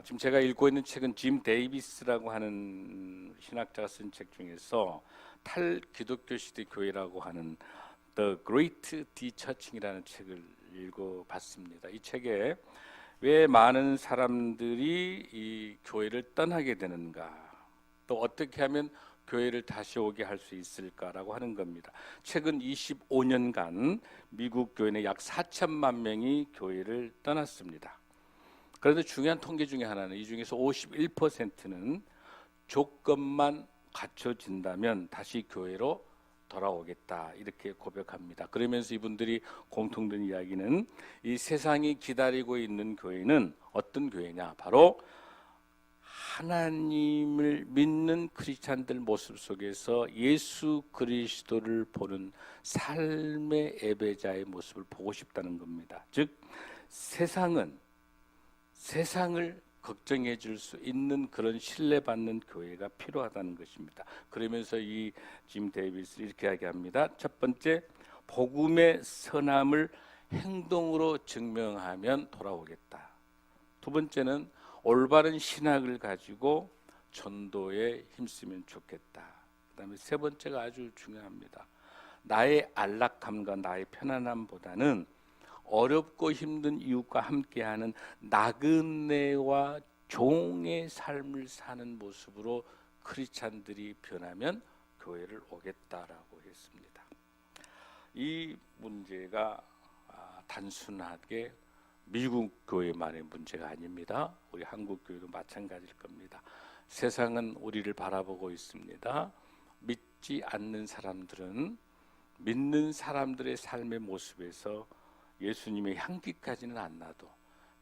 지금 제가 읽고 있는 책은 짐 데이비스라고 하는 신학자가 쓴 책 중에서 탈기독교 시대 교회라고 하는 The Great Dechurching이라는 책을 읽어봤습니다. 이 책에 왜 많은 사람들이 이 교회를 떠나게 되는가, 또 어떻게 하면 교회를 다시 오게 할 수 있을까라고 하는 겁니다. 최근 25년간 미국 교회 내 약 4천만 명이 교회를 떠났습니다. 그런데 중요한 통계 중에 하나는 이 중에서 51%는 조건만 갖춰진다면 다시 교회로 돌아오겠다 이렇게 고백합니다. 그러면서 이분들이 공통된 이야기는 이 세상이 기다리고 있는 교회는 어떤 교회냐, 바로 하나님을 믿는 크리스찬들 모습 속에서 예수 그리스도를 보는 삶의 예배자의 모습을 보고 싶다는 겁니다. 즉 세상을 걱정해 줄 수 있는 그런 신뢰받는 교회가 필요하다는 것입니다. 그러면서 이 짐 데이비스 이렇게 이야기합니다. 첫 번째, 복음의 선함을 행동으로 증명하면 돌아오겠다. 두 번째는 올바른 신학을 가지고 전도에 힘쓰면 좋겠다. 그다음에 세 번째가 아주 중요합니다. 나의 안락함과 나의 편안함보다는 어렵고 힘든 이웃과 함께하는 나그네와 종의 삶을 사는 모습으로 크리스찬들이 변하면 교회를 오겠다라고 했습니다. 이 문제가 단순하게 미국 교회만의 문제가 아닙니다. 우리 한국 교회도 마찬가지일 겁니다. 세상은 우리를 바라보고 있습니다. 믿지 않는 사람들은 믿는 사람들의 삶의 모습에서 예수님의 향기까지는 안 나도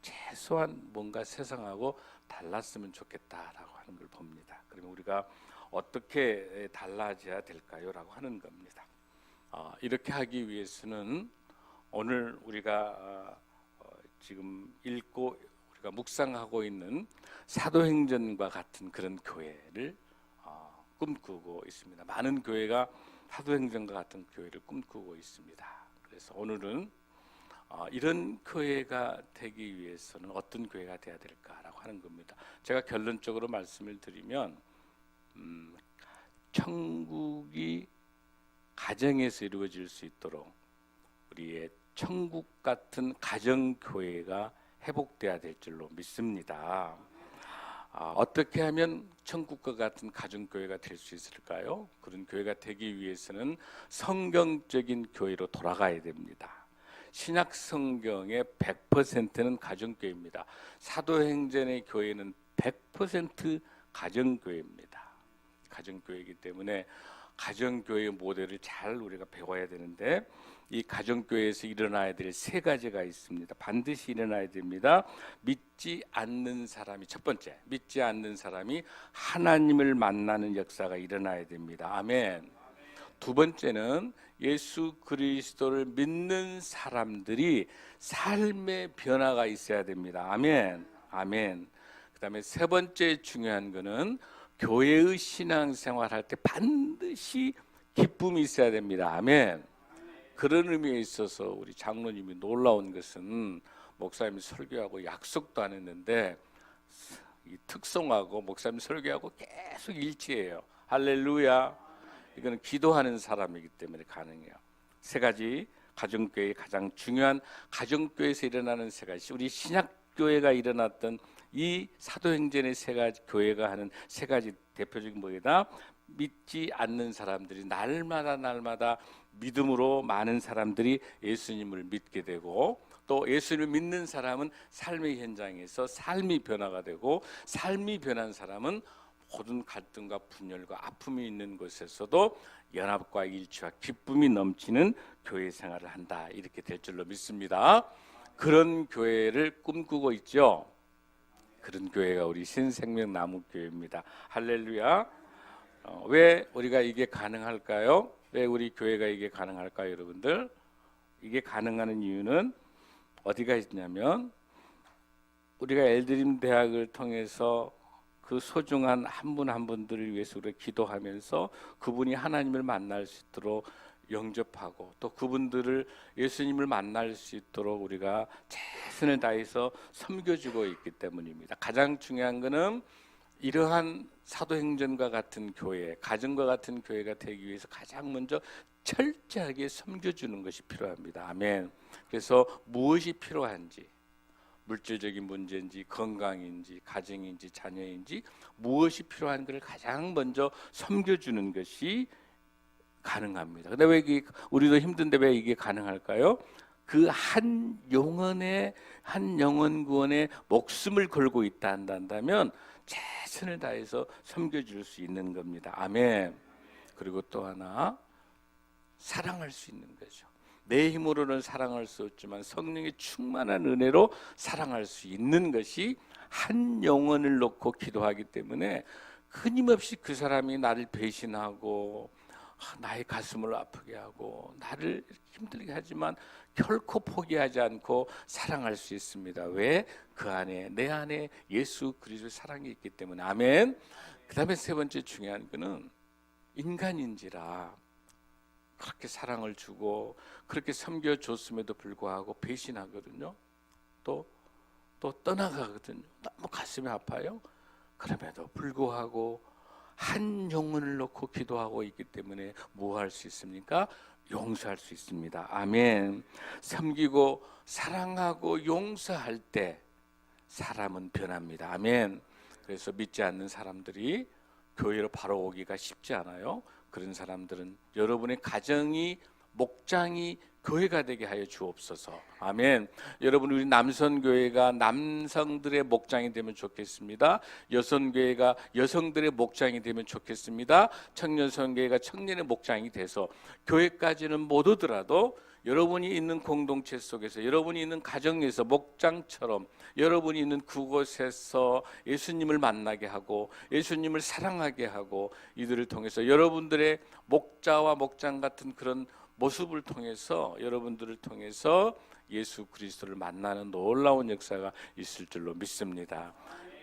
최소한 뭔가 세상하고 달랐으면 좋겠다라고 하는 걸 봅니다. 그러면 우리가 어떻게 달라져야 될까요? 라고 하는 겁니다. 이렇게 하기 위해서는 오늘 우리가 지금 읽고 우리가 묵상하고 있는 사도행전과 같은 그런 교회를 꿈꾸고 있습니다. 많은 교회가 사도행전과 같은 교회를 꿈꾸고 있습니다. 그래서 오늘은 이런 교회가 되기 위해서는 어떤 교회가 돼야 될까라고 하는 겁니다. 제가 결론적으로 말씀을 드리면 천국이 가정에서 이루어질 수 있도록 우리의 천국 같은 가정교회가 회복돼야 될 줄로 믿습니다. 어떻게 하면 천국과 같은 가정교회가 될 수 있을까요? 그런 교회가 되기 위해서는 성경적인 교회로 돌아가야 됩니다. 신약 성경의 100%는 가정교회입니다. 사도행전의 교회는 100% 가정교회입니다. 가정교회이기 때문에 가정교회의 모델을 잘 우리가 배워야 되는데, 이 가정교회에서 일어나야 될 세 가지가 있습니다. 반드시 일어나야 됩니다. 믿지 않는 사람이 첫 번째, 믿지 않는 사람이 하나님을 만나는 역사가 일어나야 됩니다. 아멘. 두 번째는 예수 그리스도를 믿는 사람들이 삶의 변화가 있어야 됩니다. 아멘. 아멘. 그다음에 세 번째 중요한 거는 교회의 신앙생활할 때 반드시 기쁨이 있어야 됩니다. 아멘. 그런 의미에 있어서 우리 장로님이 놀라운 것은 목사님이 설교하고 약속도 안 했는데 이 특성하고 목사님 설교하고 계속 일치해요. 할렐루야. 이거는 기도하는 사람이기 때문에 가능해요. 세 가지, 가정교회의 가장 중요한, 가정교회에서 일어나는 세 가지, 우리 신약교회가 일어났던 이 사도행전의 세 가지, 교회가 하는 세 가지 대표적인 뭐이다? 믿지 않는 사람들이 날마다 믿음으로 많은 사람들이 예수님을 믿게 되고, 또 예수님을 믿는 사람은 삶의 현장에서 삶이 변화가 되고, 삶이 변한 사람은 모든 갈등과 분열과 아픔이 있는 곳에서도 연합과 일치와 기쁨이 넘치는 교회 생활을 한다, 이렇게 될 줄로 믿습니다. 그런 교회를 꿈꾸고 있죠. 그런 교회가 우리 신생명 나무교회입니다. 할렐루야. 왜 우리가 이게 가능할까요? 왜 우리 교회가 이게 가능할까요, 여러분들? 이게 가능한 이유는 어디가 있냐면, 우리가 엘드림 대학을 통해서 그 소중한 한 분 한 분들을 위해서 우리가 기도하면서 그분이 하나님을 만날 수 있도록 영접하고, 또 그분들을 예수님을 만날 수 있도록 우리가 최선을 다해서 섬겨주고 있기 때문입니다. 가장 중요한 것은 이러한 사도행전과 같은 교회, 가정과 같은 교회가 되기 위해서 가장 먼저 철저하게 섬겨주는 것이 필요합니다. 아멘. 그래서 무엇이 필요한지, 물질적인 문제인지 건강인지 가정인지 자녀인지 무엇이 필요한 것을 가장 먼저 섬겨주는 것이 가능합니다. 근데 왜 이게 우리도 힘든데 왜 이게 가능할까요? 그 한 영혼의 한 영혼 구원에 목숨을 걸고 있다 한다면 최선을 다해서 섬겨줄 수 있는 겁니다. 아멘. 그리고 또 하나 사랑할 수 있는 거죠. 내 힘으로는 사랑할 수 없지만 성령의 충만한 은혜로 사랑할 수 있는 것이 한 영혼을 놓고 기도하기 때문에 끊임없이 그 사람이 나를 배신하고 나의 가슴을 아프게 하고 나를 힘들게 하지만 결코 포기하지 않고 사랑할 수 있습니다. 왜? 그 안에 내 안에 예수 그리스도의 사랑이 있기 때문에. 아멘. 그 다음에 세 번째 중요한 거는 인간인지라 그렇게 사랑을 주고 그렇게 섬겨줬음에도 불구하고 배신하거든요. 또 떠나가거든요. 너무 가슴이 아파요. 그럼에도 불구하고 한 영혼을 놓고 기도하고 있기 때문에 뭐 할 수 있습니까? 용서할 수 있습니다. 아멘. 섬기고 사랑하고 용서할 때 사람은 변합니다. 아멘. 그래서 믿지 않는 사람들이 교회로 바로 오기가 쉽지 않아요. 그런 사람들은 여러분의 가정이 목장이 교회가 되게 하여 주옵소서. 아멘. 여러분 우리 남선교회가 남성들의 목장이 되면 좋겠습니다. 여성교회가 여성들의 목장이 되면 좋겠습니다. 청년선교회가 청년의 목장이 돼서 교회까지는 못 오더라도 여러분이 있는 공동체 속에서 여러분이 있는 가정에서 목장처럼 여러분이 있는 그곳에서 예수님을 만나게 하고 예수님을 사랑하게 하고 이들을 통해서 여러분들의 목자와 목장 같은 그런 모습을 통해서 여러분들을 통해서 예수 그리스도를 만나는 놀라운 역사가 있을 줄로 믿습니다.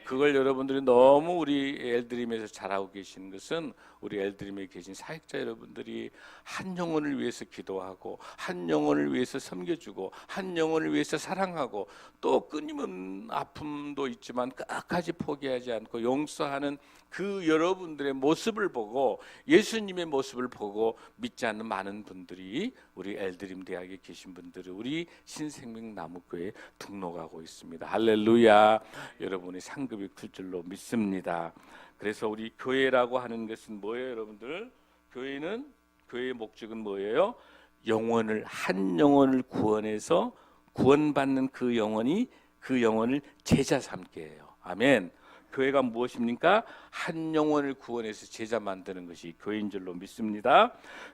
그걸 여러분들이 너무 우리 엘드림에서 잘하고 계시는 것은 우리 엘드림에 계신 사역자 여러분들이 한 영혼을 위해서 기도하고 한 영혼을 위해서 섬겨주고 한 영혼을 위해서 사랑하고 또 끊임없는 아픔도 있지만 끝까지 포기하지 않고 용서하는 그 여러분들의 모습을 보고 예수님의 모습을 보고 믿지 않는 많은 분들이 우리 엘드림 대학에 계신 분들이 우리 신생명 나무교회에 등록하고 있습니다. 할렐루야. 여러분이 상급이 클 줄로 믿습니다. 그래서 우리 교회라고 하는 것은 뭐예요, 여러분들? 교회의 목적은 뭐예요? 한 영혼을 구원해서 구원받는 그 영혼을 제자 삼게 해요. 아멘. 교회가 무엇입니까? 한 영혼을 구원해서 제자 만드는 것이 교회인 줄로 믿습니다.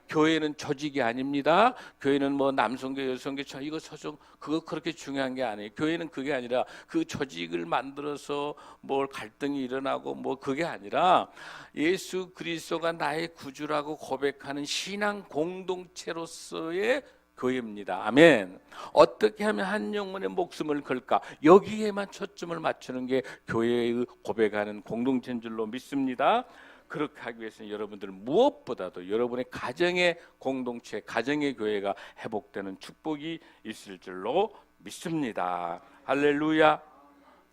교회는 조직이 아닙니다. 교회는 뭐 남성교, 여성교, 이거 서정 그거 그렇게 중요한 게 아니에요. 교회는 그게 아니라 그 조직을 만들어서 뭘 갈등이 일어나고 뭐 그게 아니라 예수 그리스도가 나의 구주라고 고백하는 신앙 공동체로서의 교회입니다. 아멘. 어떻게 하면 한 영혼의 목숨을 걸까? 여기에만 초점을 맞추는 게 교회의 고백하는 공동체인 줄로 믿습니다. 그렇게 하기 위해서는 여러분들 무엇보다도 여러분의 가정의 공동체, 가정의 교회가 회복되는 축복이 있을 줄로 믿습니다. 할렐루야.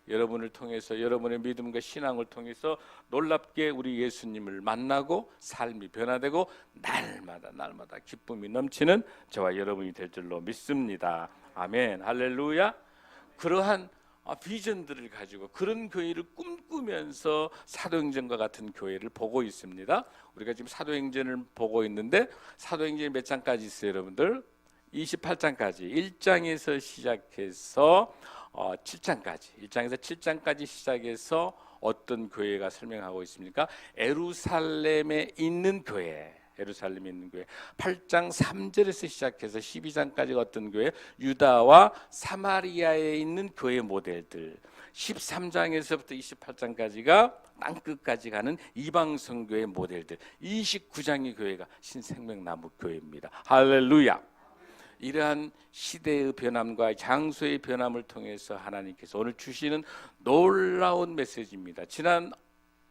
여러분을 통해서 여러분의 믿음과 신앙을 통해서 놀랍게 우리 예수님을 만나고 삶이 변화되고 날마다 기쁨이 넘치는 저와 여러분이 될 줄로 믿습니다. 아멘. 할렐루야. 그러한 비전들을 가지고 그런 교회를 꿈꾸면서 사도행전과 같은 교회를 보고 있습니다. 우리가 지금 사도행전을 보고 있는데 사도행전이 몇 장까지 있어요, 여러분들? 28장까지 1장에서 시작해서 7장까지 1장에서 7장까지 시작해서 어떤 교회가 설명하고 있습니까? 예루살렘에 있는 교회. 8장 3절에서 시작해서 12장까지가 어떤 교회? 유다와 사마리아에 있는 교회 모델들. 13장에서부터 28장까지가 땅끝까지 가는 이방 성교의 모델들. 29장의 교회가 신생명나무 교회입니다. 할렐루야. 이러한 시대의 변함과 장소의 변함을 통해서 하나님께서 오늘 주시는 놀라운 메시지입니다. 지난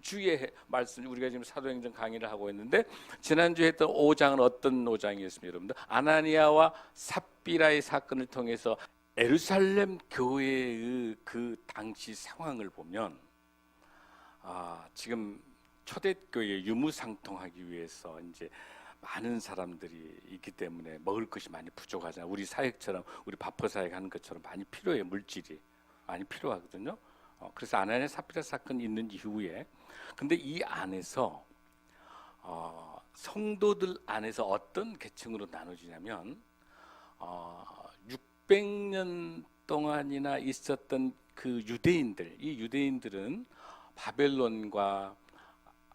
주에 말씀 우리가 지금 사도행전 강의를 하고 있는데 지난주에 했던 5장은 어떤 5장이었습니까, 여러분들? 아나니아와 삽비라의 사건을 통해서 예루살렘 교회의 그 당시 상황을 보면 지금 초대교회 유무상통하기 위해서 이제 많은 사람들이 있기 때문에 먹을 것이 많이 부족하잖아요. 우리 사역처럼 우리 바퍼 사역 하는 것처럼 많이 필요해요. 물질이 많이 필요하거든요. 그래서 아나니아 삽비라 사건이 있는 이후에 근데 이 안에서 성도들 안에서 어떤 계층으로 나눠지냐면 600년 동안이나 있었던 그 유대인들, 이 유대인들은 바벨론과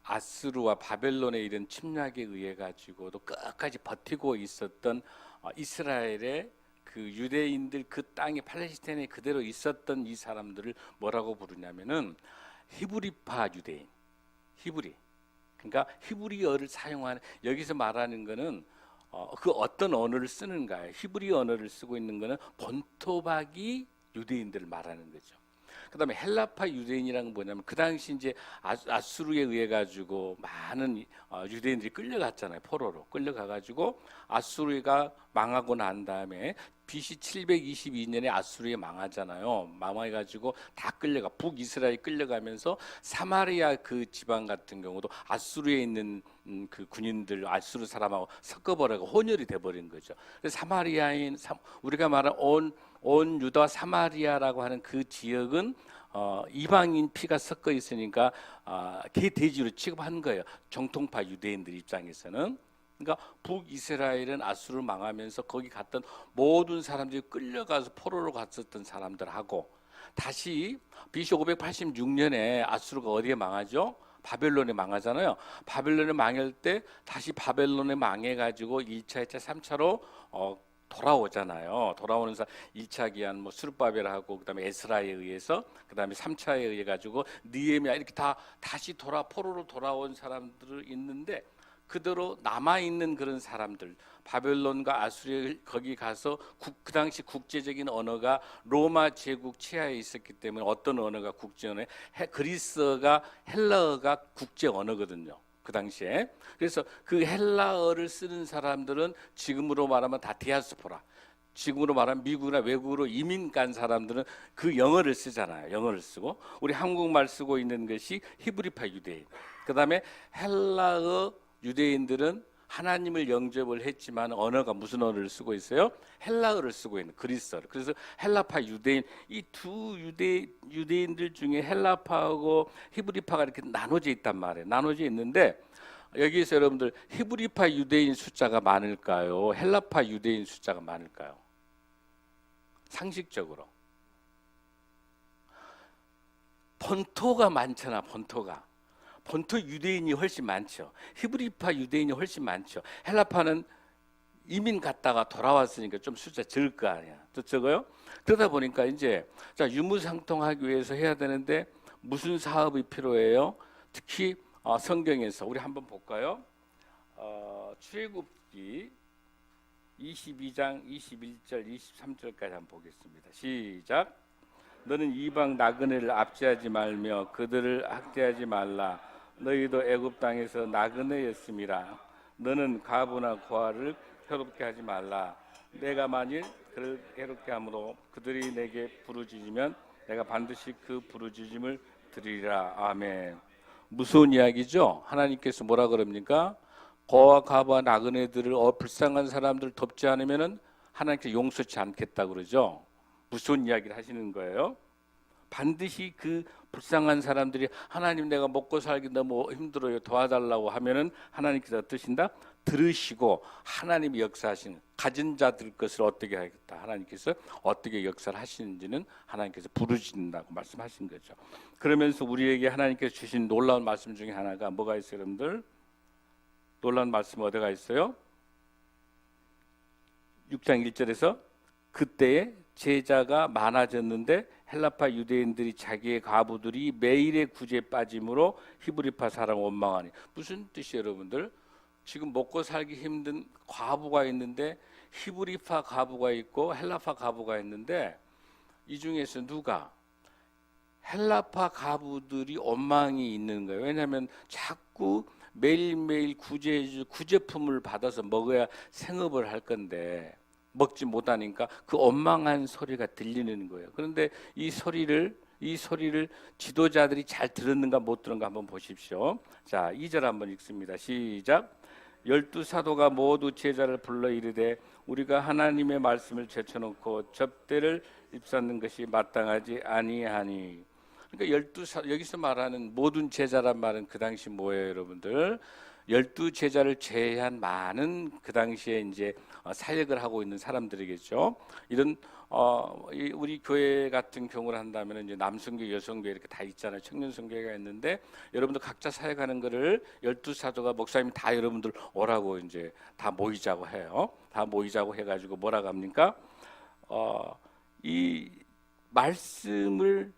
아수르와 바벨론의 이런 침략에 의해 가지고도 끝까지 버티고 있었던 이스라엘의 그 유대인들 그 땅에 팔레스타인에 그대로 있었던 이 사람들을 뭐라고 부르냐면은 히브리파 유대인, 히브리. 그러니까 히브리어를 사용하는 여기서 말하는 거는 그 어떤 언어를 쓰는가요? 히브리 언어를 쓰고 있는 거는 본토박이 유대인들을 말하는 거죠. 그다음에 헬라파 유대인이라는 건 뭐냐면 그 당시 이제 아수르에 의해 가지고 많은 유대인들이 끌려갔잖아요. 포로로 끌려가 가지고 아수르가 망하고 난 다음에 BC 722년에 아수르에 망하잖아요. 망해 가지고 다 끌려가 북이스라엘이 끌려가면서 사마리아 그 지방 같은 경우도 아수르에 있는 그 군인들 아수르 사람하고 섞어버려가 혼혈이 돼버린 거죠. 그래서 사마리아인 우리가 말한 온 유다 사마리아라고 하는 그 지역은 이방인 피가 섞어 있으니까 개돼지로 취급한 거예요. 정통파 유대인들 입장에서는. 그러니까 북이스라엘은 아수르를 망하면서 거기 갔던 모든 사람들이 끌려가서 포로로 갔었던 사람들하고 다시 BC 586년에 아수르가 어디에 망하죠? 바벨론에 망하잖아요. 바벨론에 망할 때 다시 바벨론에 망해가지고 2차, 2차, 3차로 돌아오잖아요. 돌아오는 1차 기한 뭐 스룹바벨하고 그다음에 에스라에 의해서 그다음에 3차에 의해 가지고 느헤미야 이렇게 다시 포로로 돌아온 사람들이 있는데 그대로 남아 있는 그런 사람들 바벨론과 아수르 거기 가서 그 당시 국제적인 언어가 로마 제국 치하에 있었기 때문에 어떤 언어가 국제 언어 그리스어가 헬라어가 국제 언어거든요. 그 당시에. 그래서 그 헬라어를 쓰는 사람들은 지금으로 말하면 다 디아스포라. 지금으로 말하면 미국이나 외국으로 이민 간 사람들은 그 영어를 쓰잖아요. 영어를 쓰고 우리 한국말 쓰고 있는 것이 히브리파 유대인. 그다음에 헬라어 유대인들은 하나님을 영접을 했지만 언어가 무슨 언어를 쓰고 있어요? 헬라어를 쓰고 있는 그리스어를. 그래서 헬라파 유대인 이 두 유대인들 중에 헬라파하고 히브리파가 이렇게 나눠져 있단 말이에요. 나눠져 있는데 여기서 여러분들 히브리파 유대인 숫자가 많을까요? 헬라파 유대인 숫자가 많을까요? 상식적으로 본토가 많잖아. 본토 유대인이 훨씬 많죠. 히브리파 유대인이 훨씬 많죠. 헬라파는 이민 갔다가 돌아왔으니까 좀 숫자 적을 거 아니야. 또 적어요? 그러다 보니까 이제 자 유무상통하기 위해서 해야 되는데 무슨 사업이 필요해요? 특히 성경에서 우리 한번 볼까요? 출애굽기 22장 21절 23절까지 한번 보겠습니다. 시작. 너는 이방 나그네를 압제하지 말며 그들을 학대하지 말라. 너희도 애굽 땅에서 나그네였음이라. 너는 과부나 고아를 해롭게 하지 말라. 내가 만일 그를 해롭게 함으로 그들이 내게 부르짖으면 내가 반드시 그 부르짖음을 드리리라. 아멘. 무서운 이야기죠. 하나님께서 뭐라 그럽니까? 고아 과부와 나그네들을 불쌍한 사람들을 돕지 않으면은 하나님께서 용서치 않겠다 그러죠. 무서운 이야기를 하시는 거예요. 반드시 그 불쌍한 사람들이 하나님 내가 먹고 살기 너무 힘들어요 도와달라고 하면은 하나님께서 어떠신다? 들으시고 하나님이 역사하시는 가진 자들 것을 어떻게 하겠다 하나님께서 어떻게 역사를 하시는지는 하나님께서 부르신다고 말씀하신 거죠. 그러면서 우리에게 하나님께서 주신 놀라운 말씀 중에 하나가 뭐가 있어요 여러분들? 놀라운 말씀 어디가 있어요? 6장 1절에서 그때에 제자가 많아졌는데 헬라파 유대인들이 자기의 과부들이 매일의 구제에 빠짐으로 히브리파 사람 원망하니. 무슨 뜻이에요 여러분들? 지금 먹고 살기 힘든 과부가 있는데 히브리파 과부가 있고 헬라파 과부가 있는데 이 중에서 누가? 헬라파 과부들이 원망이 있는 거예요. 왜냐하면 자꾸 매일매일 구제품을 받아서 먹어야 생업을 할 건데 먹지 못하니까 그 원망한 소리가 들리는 거예요. 그런데 이 소리를 지도자들이 잘 들었는가 못 들었는가 한번 보십시오. 자, 2절 한번 읽습니다. 시작. 12사도가 모두 제자를 불러 이르되 우리가 하나님의 말씀을 제쳐놓고 접대를 입사하는 것이 마땅하지 아니하니. 그러니까 여기서 말하는 모든 제자란 말은 그 당시 뭐예요, 여러분들? 12제자를 제외한 많은 그 당시에 이제 사역을 하고 있는 사람들이겠죠. 이런 우리 교회 같은 경우를 한다면 이제 남성교, 여성교 이렇게 다 있잖아요. 청년성교회가 있는데 여러분들 각자 사역하는 거를 12사도가 목사님 다 여러분들 오라고 이제 다 모이자고 해요. 다 모이자고 해가지고 뭐라고 합니까? 이 말씀을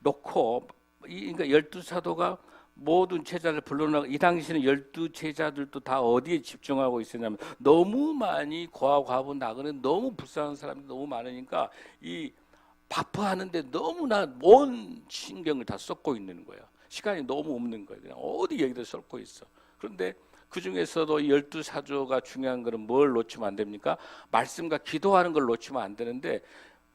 놓고 그러니까 12사도가 모든 제자를 불러나가 이 당시는 12제자들도 다 어디에 집중하고 있었냐면 너무 많이 고아과부 나그네 너무 불쌍한 사람이 너무 많으니까 이 바빠하는데 너무나 온 신경을 다 쏟고 있는 거예요. 시간이 너무 없는 거예요. 그냥 어디 여기다 쏟고 있어. 그런데 그 중에서도 12사도가 중요한 거는 뭘 놓치면 안 됩니까? 말씀과 기도하는 걸 놓치면 안 되는데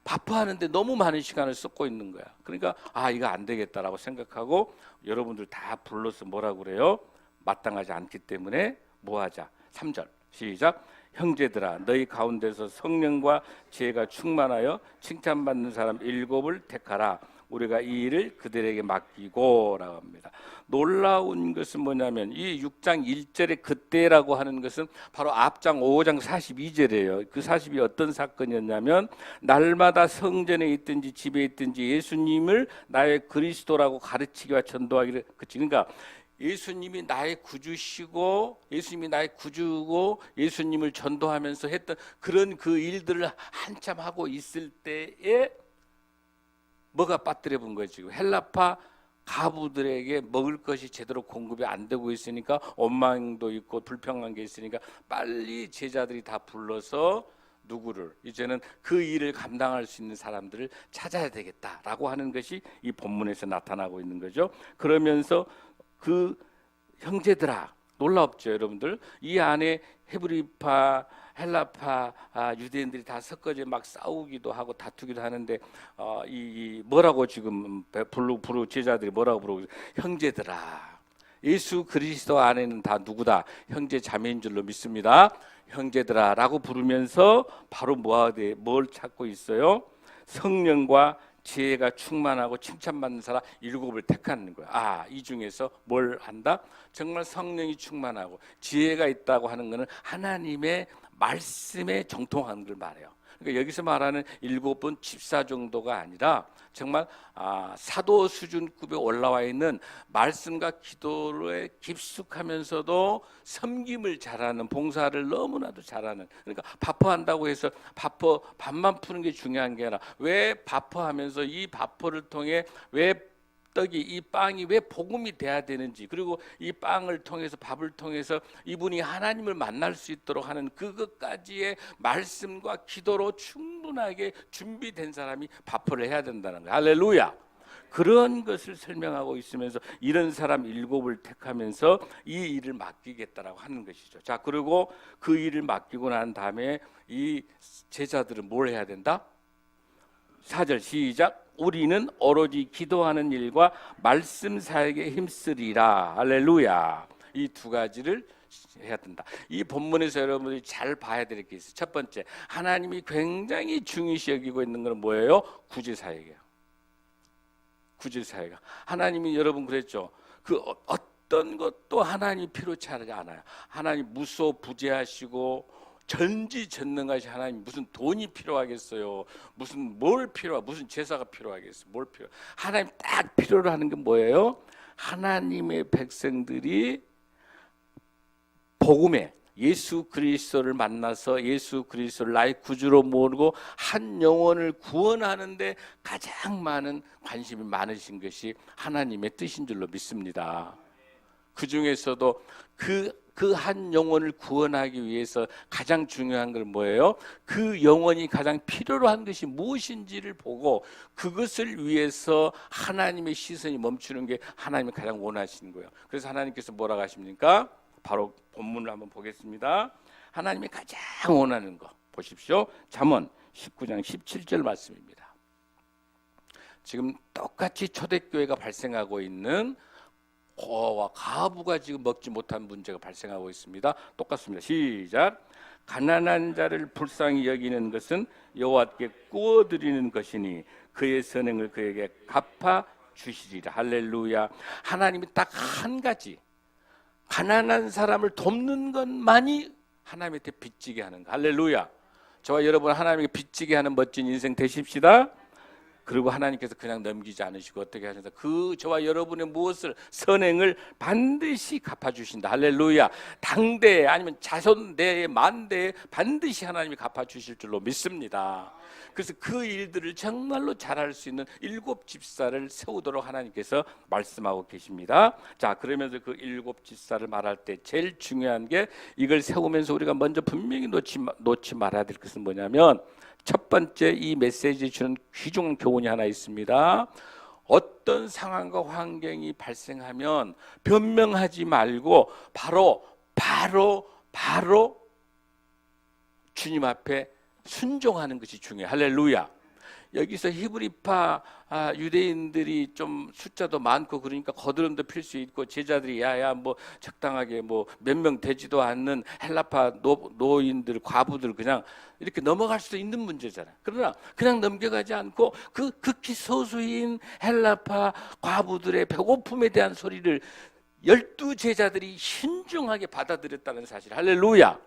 바빠하는데 너무 많은 시간을 쏟고 있는 거야. 그러니까 이거 안 되겠다라고 생각하고 여러분들 다 불러서 뭐라고 그래요? 마땅하지 않기 때문에 뭐 하자. 3절 시작. 형제들아 너희 가운데서 성령과 지혜가 충만하여 칭찬받는 사람 7을 택하라. 우리가 이 일을 그들에게 맡기고 라고 합니다. 놀라운 것은 뭐냐면 이 6장 1절의 그때라고 하는 것은 바로 앞장 5장 42절이에요. 그 40이 어떤 사건이었냐면 날마다 성전에 있든지 집에 있든지 예수님을 나의 그리스도라고 가르치기와 전도하기를 그러니까 예수님이 나의 구주시고 예수님이 나의 구주고 예수님을 전도하면서 했던 그런 그 일들을 한참 하고 있을 때에 뭐가 빠뜨려 본 거지. 헬라파 가부들에게 먹을 것이 제대로 공급이 안 되고 있으니까 원망도 있고 불평한 게 있으니까 빨리 제자들이 다 불러서 누구를 이제는 그 일을 감당할 수 있는 사람들을 찾아야 되겠다라고 하는 것이 이 본문에서 나타나고 있는 거죠. 그러면서 그 형제들아 놀랍죠, 여러분들. 이 안에 헤브리파 헬라파 유대인들이 다 섞어져 막 싸우기도 하고 다투기도 하는데 이 뭐라고 지금 부르 제자들이 뭐라고 부르고 형제들아 예수 그리스도 안에는 다 누구다 형제 자매인 줄로 믿습니다. 형제들아라고 부르면서 바로 뭘 찾고 있어요? 성령과 지혜가 충만하고 칭찬받는 사람 7을 택하는 거야. 이 중에서 뭘 한다? 정말 성령이 충만하고 지혜가 있다고 하는 것은 하나님의 말씀에 정통하는 걸 말해요. 그러니까 여기서 말하는 7은 집사 정도가 아니라 정말 사도 수준급에 올라와 있는 말씀과 기도에 깊숙하면서도 섬김을 잘하는 봉사를 너무나도 잘하는 그러니까 바퍼한다고 해서 밥만 푸는 게 중요한 게 아니라 왜 바퍼하면서 이 바퍼를 통해 왜 떡이 이 빵이 왜 복음이 돼야 되는지 그리고 이 빵을 통해서 밥을 통해서 이분이 하나님을 만날 수 있도록 하는 그것까지의 말씀과 기도로 충분하게 준비된 사람이 밥을 해야 된다는 거예요. 할렐루야. 그런 것을 설명하고 있으면서 이런 사람 7을 택하면서 이 일을 맡기겠다라고 하는 것이죠. 자, 그리고 그 일을 맡기고 난 다음에 이 제자들은 뭘 해야 된다? 4절 시작. 우리는 오로지 기도하는 일과 말씀 사역에 힘쓰리라. 할렐루야. 이 두 가지를 해야 된다. 이 본문에서 여러분들이 잘 봐야 될 게 있어요. 첫 번째, 하나님이 굉장히 중요시 여기고 있는 건 뭐예요? 구제사역이에요. 구제사역. 하나님이 여러분 그랬죠. 그 어떤 것도 하나님 필요치 않아요. 하나님 무소부재하시고 전지전능하신 하나님 무슨 돈이 필요하겠어요? 무슨 제사가 필요하겠어요? 뭘 필요? 하나님 딱 필요로 하는 게 뭐예요? 하나님의 백성들이 복음에 예수 그리스도를 만나서 예수 그리스도를 나의 구주로 모르고 한 영혼을 구원하는데 가장 많은 관심이 많으신 것이 하나님의 뜻인 줄로 믿습니다. 그 중에서도 그 한 영혼을 구원하기 위해서 가장 중요한 건 뭐예요? 그 영혼이 가장 필요로 한 것이 무엇인지를 보고 그것을 위해서 하나님의 시선이 멈추는 게 하나님이 가장 원하시는 거예요. 그래서 하나님께서 뭐라고 하십니까? 바로 본문을 한번 보겠습니다. 하나님이 가장 원하는 거 보십시오. 잠언 19장 17절 말씀입니다. 지금 똑같이 초대교회가 발생하고 있는 고아와 과부가 지금 먹지 못한 문제가 발생하고 있습니다. 똑같습니다. 시작. 가난한 자를 불쌍히 여기는 것은 여호와께 구워드리는 것이니 그의 선행을 그에게 갚아 주시리라. 할렐루야. 하나님이 딱 한 가지, 가난한 사람을 돕는 것만이 하나님한테 빚지게 하는 거. 할렐루야. 저와 여러분 하나님에게 빚지게 하는 멋진 인생 되십시다. 그리고 하나님께서 그냥 넘기지 않으시고 어떻게 하신다? 그 저와 여러분의 무엇을 선행을 반드시 갚아주신다. 할렐루야. 당대에 아니면 자손대에 만대에 반드시 하나님이 갚아주실 줄로 믿습니다. 그래서 그 일들을 정말로 잘할 수 있는 7 집사를 세우도록 하나님께서 말씀하고 계십니다. 자, 그러면서 그 7 집사를 말할 때 제일 중요한 게 이걸 세우면서 우리가 먼저 분명히 놓지 말아야 될 것은 뭐냐면 첫 번째 이 메시지 주는 귀중한 교훈이 하나 있습니다. 어떤 상황과 환경이 발생하면 변명하지 말고 바로 주님 앞에 순종하는 것이 중요해요. 할렐루야. 여기서 히브리파 유대인들이 좀 숫자도 많고 그러니까 거드름도 필 수 있고 제자들이 야야 뭐 적당하게 뭐 몇 명 되지도 않는 헬라파 노인들 과부들 그냥 이렇게 넘어갈 수도 있는 문제잖아요. 그러나 그냥 넘겨가지 않고 그 극히 소수인 헬라파 과부들의 배고픔에 대한 소리를 12 제자들이 신중하게 받아들였다는 사실. 할렐루야.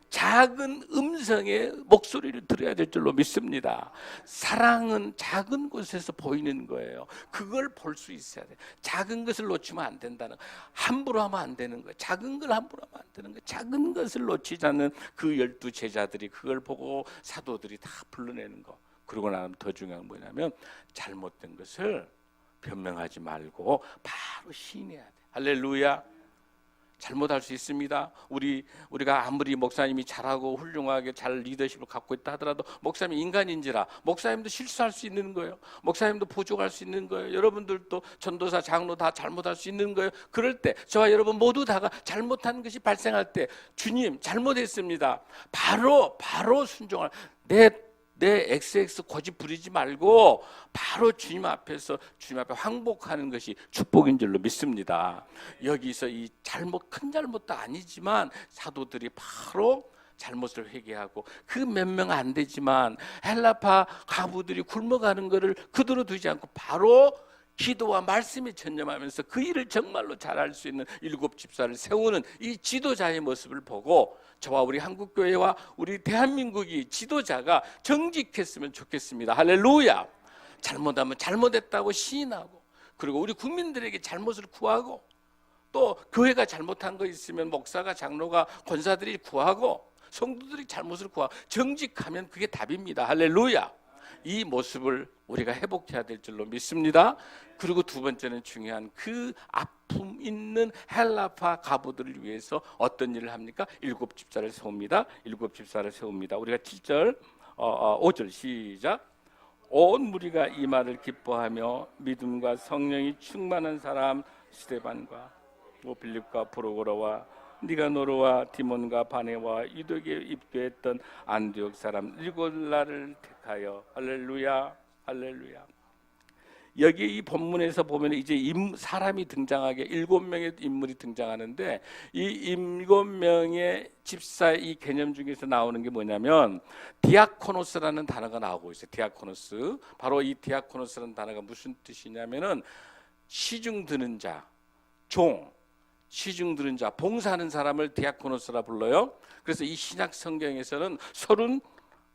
작은 음성의 목소리를 들어야 될 줄로 믿습니다. 사랑은 작은 곳에서 보이는 거예요. 그걸 볼 수 있어야 돼. 작은 것을 놓치면 안 된다는 거. 함부로 하면 안 되는 거예요. 작은 걸 함부로 하면 안 되는 거예요. 작은 것을 놓치지 않는 그 12 제자들이 그걸 보고 사도들이 다 불러내는 거. 그러고 나면 더 중요한 건 뭐냐면 잘못된 것을 변명하지 말고 바로 시인해야 돼. 할렐루야. 잘못할 수 있습니다. 우리가 아무리 목사님이 잘하고 훌륭하게 잘 리더십을 갖고 있다 하더라도 목사님이 인간인지라 목사님도 실수할 수 있는 거예요. 목사님도 부족할 수 있는 거예요. 여러분들도 전도사, 장로 다 잘못할 수 있는 거예요. 그럴 때 저와 여러분 모두 다가 잘못한 것이 발생할 때 주님 잘못했습니다. 바로 순종할 내 XX 고집 부리지 말고 바로 주님 앞에 항복하는 것이 축복인 줄로 믿습니다. 여기서 이 큰 잘못도 아니지만 사도들이 바로 잘못을 회개하고 그 몇 명 안 되지만 헬라파 과부들이 굶어가는 것을 그대로 두지 않고 바로 기도와 말씀에 전념하면서 그 일을 정말로 잘할 수 있는 7 집사를 세우는 이 지도자의 모습을 보고 저와 우리 한국교회와 우리 대한민국이 지도자가 정직했으면 좋겠습니다. 할렐루야. 잘못하면 잘못했다고 시인하고 그리고 우리 국민들에게 잘못을 구하고 또 교회가 잘못한 거 있으면 목사가 장로가 권사들이 구하고 성도들이 잘못을 구하고 정직하면 그게 답입니다. 할렐루야. 이 모습을 우리가 회복해야 될 줄로 믿습니다. 그리고 두 번째는 중요한 그 아픔 있는 헬라파 가부들을 위해서 어떤 일을 합니까? 7 집사를 세웁니다. 7 집사를 세웁니다. 우리가 7절 5절 시작. 온 무리가 이 말을 기뻐하며 믿음과 성령이 충만한 사람 스데반과 빌립과 프로고라와 니가노르와 디몬과 바네와 유대교에 입교했던 안디옥 사람 일골라를 택하여 할렐루야. 할렐루야. 여기 이 본문에서 보면 이제 사람이 등장하게 7명의 인물이 등장하는데 이 7명의 집사의 이 개념 중에서 나오는 게 뭐냐면 디아코노스라는 단어가 나오고 있어요. 디아코노스. 바로 이 디아코노스라는 단어가 무슨 뜻이냐면은 시중 드는 자, 종, 시중 들은 자, 봉사하는 사람을 디아코노스라 불러요. 그래서 이 신약 성경에서는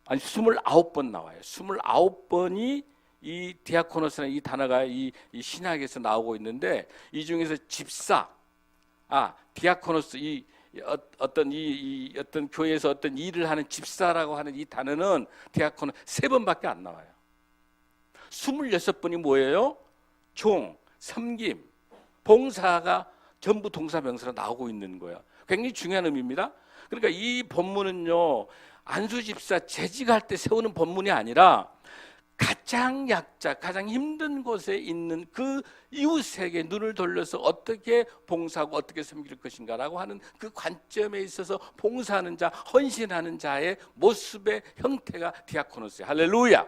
29번 나와요. 29번이 이 디아코노스라는 이 단어가 이 신약에서 나오고 있는데 이 중에서 집사, 디아코노스 어떤 교회에서 어떤 일을 하는 집사라고 하는 이 단어는 디아코노 3번밖에 안 나와요. 26번이 뭐예요? 종, 섬김, 봉사가 전부 동사명사로 나오고 있는 거예요. 굉장히 중요한 의미입니다. 그러니까 이 본문은요, 안수 집사 재직할 때 세우는 본문이 아니라 가장 약자, 가장 힘든 곳에 있는 그 이웃에게 눈을 돌려서 어떻게 봉사하고 어떻게 섬길 것인가라고 하는 그 관점에 있어서 봉사하는 자, 헌신하는 자의 모습의 형태가 디아코노스예요. 할렐루야.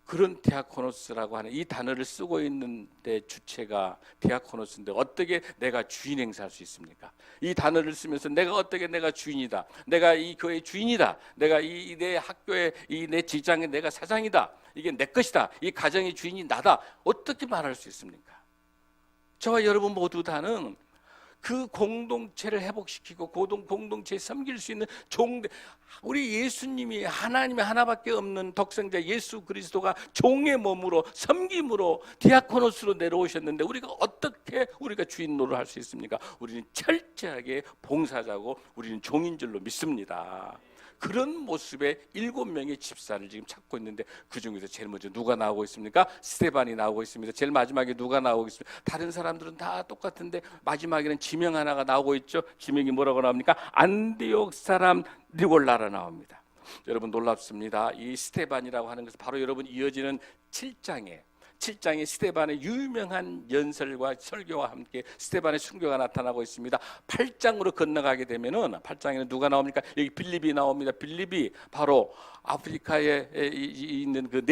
그런 디아코노스라고 하는 이 단어를 쓰고 있는데 주체가 디아코노스인데 어떻게 내가 주인 행사할 수 있습니까? 이 단어를 쓰면서 내가 어떻게 내가 주인이다, 내가 이 교회의 주인이다, 내가 이 내 학교의 이 내 직장의 내가 사장이다, 이게 내 것이다, 이 가정의 주인이 나다, 어떻게 말할 수 있습니까? 저와 여러분 모두 다는 그 공동체를 회복시키고 공동체에 섬길 수 있는 우리 예수님이 하나님의 하나밖에 없는 독생자 예수 그리스도가 종의 몸으로 섬김으로 디아코노스로 내려오셨는데 우리가 주인 노릇을 할 수 있습니까? 우리는 철저하게 봉사자고 우리는 종인 줄로 믿습니다. 그런 모습의 7명의 집사를 지금 찾고 있는데 그 중에서 제일 먼저 누가 나오고 있습니까? 스데반이 나오고 있습니다. 제일 마지막에 누가 나오고 있습니까? 다른 사람들은 다 똑같은데 마지막에는 지명 하나가 나오고 있죠. 지명이 뭐라고 나옵니까? 안디옥 사람 니골라라 나옵니다. 여러분 놀랍습니다. 이 스데반이라고 하는 것은 바로 여러분 이어지는 7장에 스데반의 유명한 연설과 설교와 함께 스데반의 순교가 나타나고 있습니다. 8장으로 건너가게 되면은 8장에는 누가 나옵니까? 여기 빌립이 나옵니다. 빌립이 바로 아프리카에 있는 그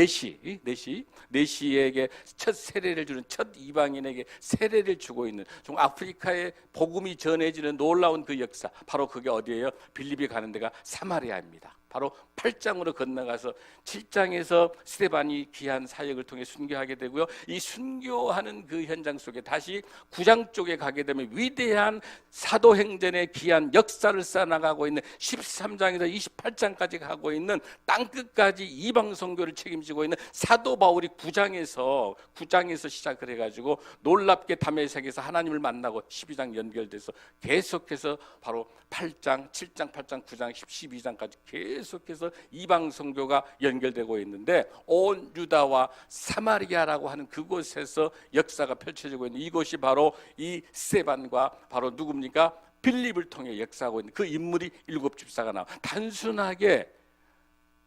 네시에게 첫 세례를 주는 첫 이방인에게 세례를 주고 있는 좀 아프리카에 복음이 전해지는 놀라운 그 역사, 바로 그게 어디예요? 빌립이 가는 데가 사마리아입니다. 바로 8장으로 건너가서 7장에서 스데반이 귀한 사역을 통해 순교하게 되고요. 이 순교하는 그 현장 속에 다시 9장 쪽에 가게 되면 위대한 사도행전의 귀한 역사를 쌓아나가고 있는 13장에서 28장까지 가고 있는 땅끝까지 이방 선교를 책임지고 있는 사도 바울이 9장에서 시작을 해가지고 놀랍게 다메섹에서 하나님을 만나고 12장 연결돼서 계속해서 바로 8장, 7장, 8장, 9장, 12장까지 계속해서 이방 선교가 연결되고 있는데 온 유다와 사마리아라고 하는 그곳에서 역사가 펼쳐지고 있는 이곳이 바로 이 스데반과 바로 누굽니까? 빌립을 통해 역사하고 있는 그 인물이 7집사가 나와. 단순하게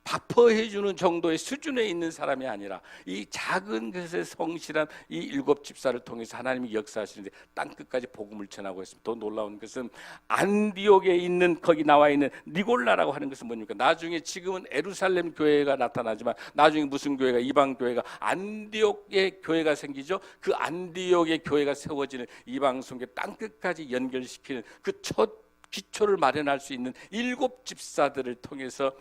바퍼해주는 정도의 수준에 있는 사람이 아니라 이 작은 것에 성실한 이 7집사를 통해서 하나님이 역사하시는데 땅끝까지 복음을 전하고 있습니다. 더 놀라운 것은 안디옥에 있는 거기 나와 있는 니골라라고 하는 것은 뭡니까? 나중에 지금은 에루살렘 교회가 나타나지만 나중에 무슨 교회가 이방 교회가 안디옥의 교회가 생기죠. 그 안디옥의 교회가 세워지는 이방 선교 땅끝까지 연결시키는 그 첫 기초를 마련할 수 있는 7집사들을 통해서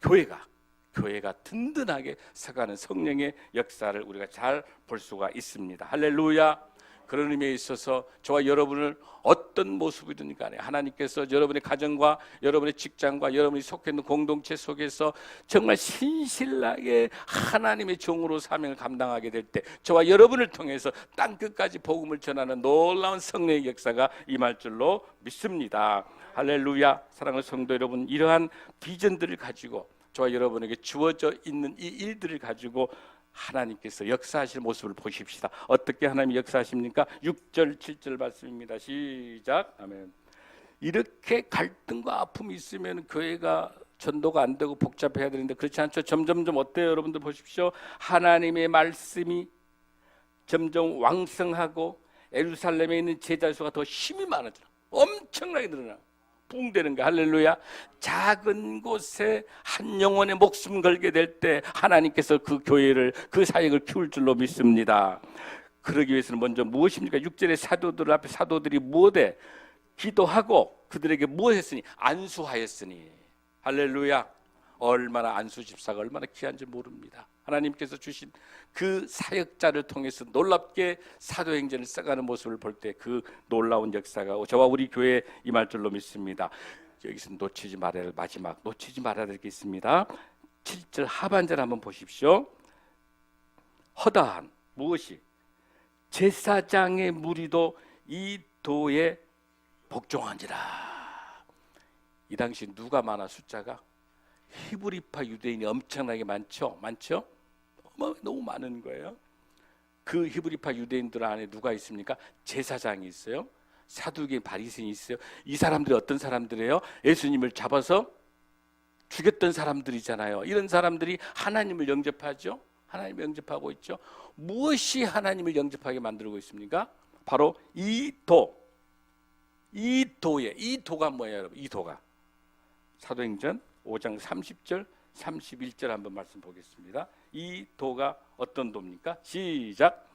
교회가 든든하게 서가는 성령의 역사를 우리가 잘 볼 수가 있습니다. 할렐루야. 그런 의미에 있어서 저와 여러분을 어떤 모습이든 간에 하나님께서 여러분의 가정과 여러분의 직장과 여러분이 속해 있는 공동체 속에서 정말 신실하게 하나님의 종으로 사명을 감당하게 될 때 저와 여러분을 통해서 땅끝까지 복음을 전하는 놀라운 성령의 역사가 임할 줄로 믿습니다. 할렐루야. 사랑하는 성도 여러분, 이러한 비전들을 가지고 저와 여러분에게 주어져 있는 이 일들을 가지고 하나님께서 역사하실 모습을 보십시다. 어떻게 하나님이 역사하십니까? 6절 7절 말씀입니다. 시작. 아멘. 이렇게 갈등과 아픔이 있으면 교회가 전도가 안 되고 복잡해야 되는데 그렇지 않죠? 점점점 어때요? 여러분들 보십시오. 하나님의 말씀이 점점 왕성하고 예루살렘에 있는 제자 수가 더 힘이 많아져. 엄청나게 늘어나. 붕대는 거. 할렐루야. 작은 곳에 한 영혼의 목숨 걸게 될 때 하나님께서 그 교회를 그 사역을 키울 줄로 믿습니다. 그러기 위해서는 먼저 무엇입니까? 6절의 사도들 앞에 사도들이 무엇에 기도하고 그들에게 무엇했으니 안수하였으니. 할렐루야. 얼마나 안수 집사가 얼마나 귀한지 모릅니다. 하나님께서 주신 그 사역자를 통해서 놀랍게 사도행전을 써가는 모습을 볼 때 그 놀라운 역사가 저와 우리 교회에 임할 줄로 믿습니다. 여기서 놓치지 말아야 될 게 있습니다. 7절 하반절 한번 보십시오. 허다한 무엇이 제사장의 무리도 이 도에 복종한지라. 이 당시 누가 많아? 숫자가 히브리파 유대인이 엄청나게 많죠. 너무 많은 거예요. 그 히브리파 유대인들 안에 누가 있습니까? 제사장이 있어요. 사두개 바리새인이 있어요. 이 사람들이 어떤 사람들이에요? 예수님을 잡아서 죽였던 사람들이잖아요. 이런 사람들이 하나님을 영접하죠. 하나님을 영접하고 있죠. 무엇이 하나님을 영접하게 만들고 있습니까? 바로 이 도가 뭐예요, 여러분? 이 도가 사도행전 5장 30절 31절 한번 말씀 보겠습니다. 이 도가 어떤 도입니까? 시작.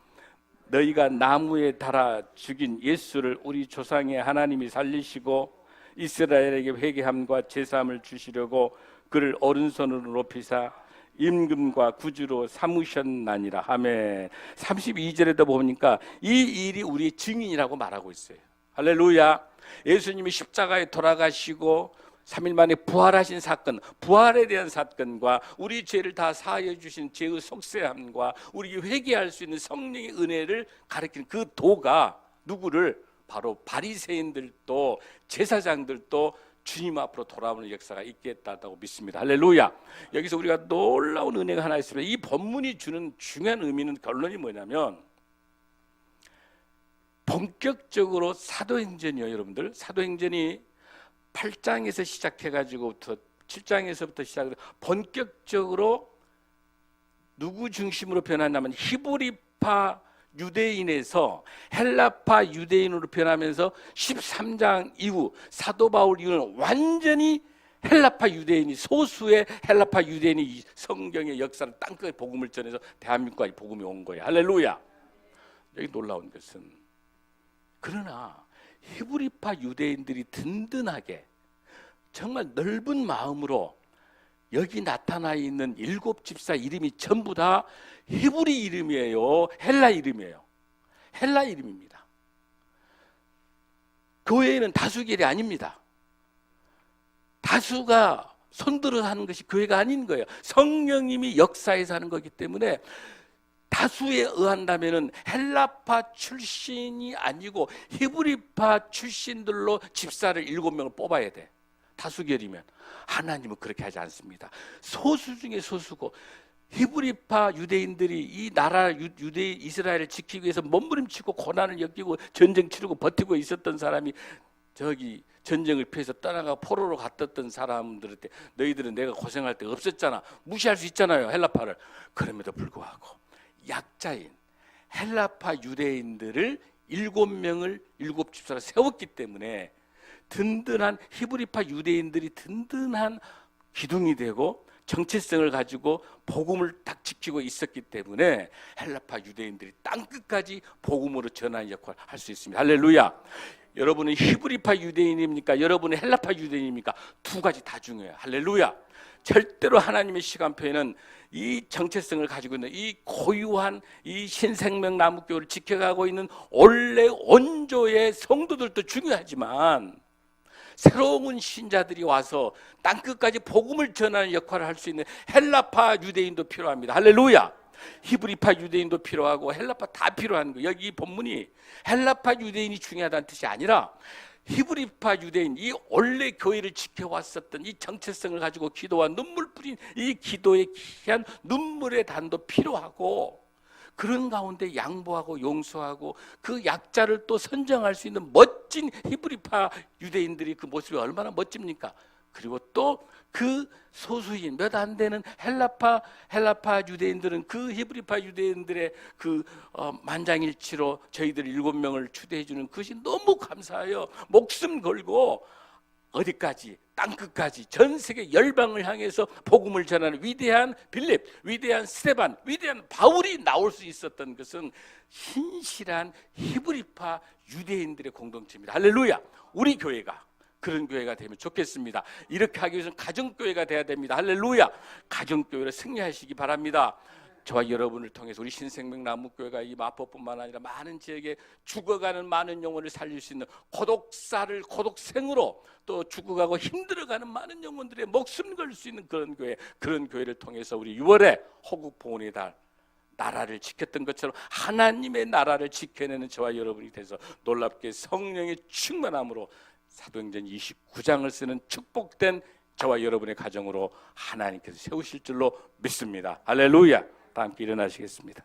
너희가 나무에 달아 죽인 예수를 우리 조상의 하나님이 살리시고 이스라엘에게 회개함과 제사함을 주시려고 그를 오른손으로 높이사 임금과 구주로 삼으셨나니라. 아멘. 32절에도 보니까 이 일이 우리의 증인이라고 말하고 있어요. 할렐루야. 예수님이 십자가에 돌아가시고 3일 만에 부활하신 사건, 부활에 대한 사건과 우리 죄를 다 사하여 주신 죄의 속죄함과 우리 회개할 수 있는 성령의 은혜를 가리키는 그 도가 누구를? 바로 바리새인들도 제사장들도 주님 앞으로 돌아오는 역사가 있겠다고 믿습니다. 할렐루야. 여기서 우리가 놀라운 은혜가 하나 있습니다. 이 본문이 주는 중요한 의미는, 결론이 뭐냐면, 본격적으로 사도행전이요, 여러분들. 사도행전이 8장에서 시작해가지고부터 7장에서부터 시작해서 본격적으로 누구 중심으로 변하냐면 히브리파 유대인에서 헬라파 유대인으로 변하면서 13장 이후 사도 바울 이후는 완전히 헬라파 유대인이, 소수의 헬라파 유대인이 성경의 역사를 땅끝에 복음을 전해서 대한민국까지 복음이 온 거예요. 할렐루야. 여기 놀라운 것은, 그러나 히브리파 유대인들이 든든하게 정말 넓은 마음으로 여기 나타나 있는 7 집사 이름이 전부 다 히브리 이름이에요, 헬라 이름이에요? 헬라 이름입니다. 교회는 다수결이 아닙니다. 다수가 손들어 하는 것이 교회가 아닌 거예요. 성령님이 역사에서 하는 거기 때문에 다수에 의한다면은 헬라파 출신이 아니고 히브리파 출신들로 집사를 7명을 뽑아야 돼. 다수결이면. 하나님은 그렇게 하지 않습니다. 소수 중에 소수고, 히브리파 유대인들이 이 나라 유대 이스라엘을 지키기 위해서 몸부림치고 고난을 겪고 전쟁 치르고 버티고 있었던 사람이 저기 전쟁을 피해서 떠나가 포로로 갔던 사람들한테 너희들은 내가 고생할 때 없었잖아, 무시할 수 있잖아요, 헬라파를. 그럼에도 불구하고 약자인 헬라파 유대인들을 7명을 7 집사로 세웠기 때문에 든든한 히브리파 유대인들이 든든한 기둥이 되고 정체성을 가지고 복음을 딱 지키고 있었기 때문에 헬라파 유대인들이 땅끝까지 복음으로 전하는 역할을 할 수 있습니다. 할렐루야. 여러분은 히브리파 유대인입니까? 여러분은 헬라파 유대인입니까? 두 가지 다 중요해요. 할렐루야. 절대로 하나님의 시간표에는 이 정체성을 가지고 있는 이 고유한 이 신생명 나무교회를 지켜가고 있는 원래 원조의 성도들도 중요하지만, 새로운 신자들이 와서 땅끝까지 복음을 전하는 역할을 할 수 있는 헬라파 유대인도 필요합니다. 할렐루야. 히브리파 유대인도 필요하고 헬라파 다 필요한 거예요. 여기 본문이 헬라파 유대인이 중요하다는 뜻이 아니라 히브리파 유대인, 이 원래 교회를 지켜왔었던 이 정체성을 가지고 기도와 눈물 뿌린 이 기도의 귀한 눈물의 단도 필요하고, 그런 가운데 양보하고 용서하고 그 약자를 또 선정할 수 있는 멋진 히브리파 유대인들이 그 모습이 얼마나 멋집니까? 그리고 또 그 소수인 몇 안 되는 헬라파 유대인들은 그 히브리파 유대인들의 그 만장일치로 저희들 7명을 추대해 주는 그것이 너무 감사해요. 목숨 걸고 어디까지, 땅끝까지, 전 세계 열방을 향해서 복음을 전하는 위대한 빌립, 위대한 스데반, 위대한 바울이 나올 수 있었던 것은 신실한 히브리파 유대인들의 공동체입니다. 할렐루야. 우리 교회가 그런 교회가 되면 좋겠습니다. 이렇게 하기 위해서는 가정교회가 돼야 됩니다. 할렐루야. 가정교회를 승리하시기 바랍니다. 저와 여러분을 통해서 우리 신생명 나무교회가 이 마포뿐만 아니라 많은 지역에 죽어가는 많은 영혼을 살릴 수 있는 고독사를 고독생으로, 또 죽어가고 힘들어가는 많은 영혼들의 목숨 걸 수 있는 그런 교회, 그런 교회를 통해서 우리 6월에 호국 봉헌의 달 나라를 지켰던 것처럼 하나님의 나라를 지켜내는 저와 여러분이 돼서 놀랍게 성령의 충만함으로 사도행전 29장을 쓰는 축복된 저와 여러분의 가정으로 하나님께서 세우실 줄로 믿습니다. 할렐루야. 다 함께 일어나시겠습니다.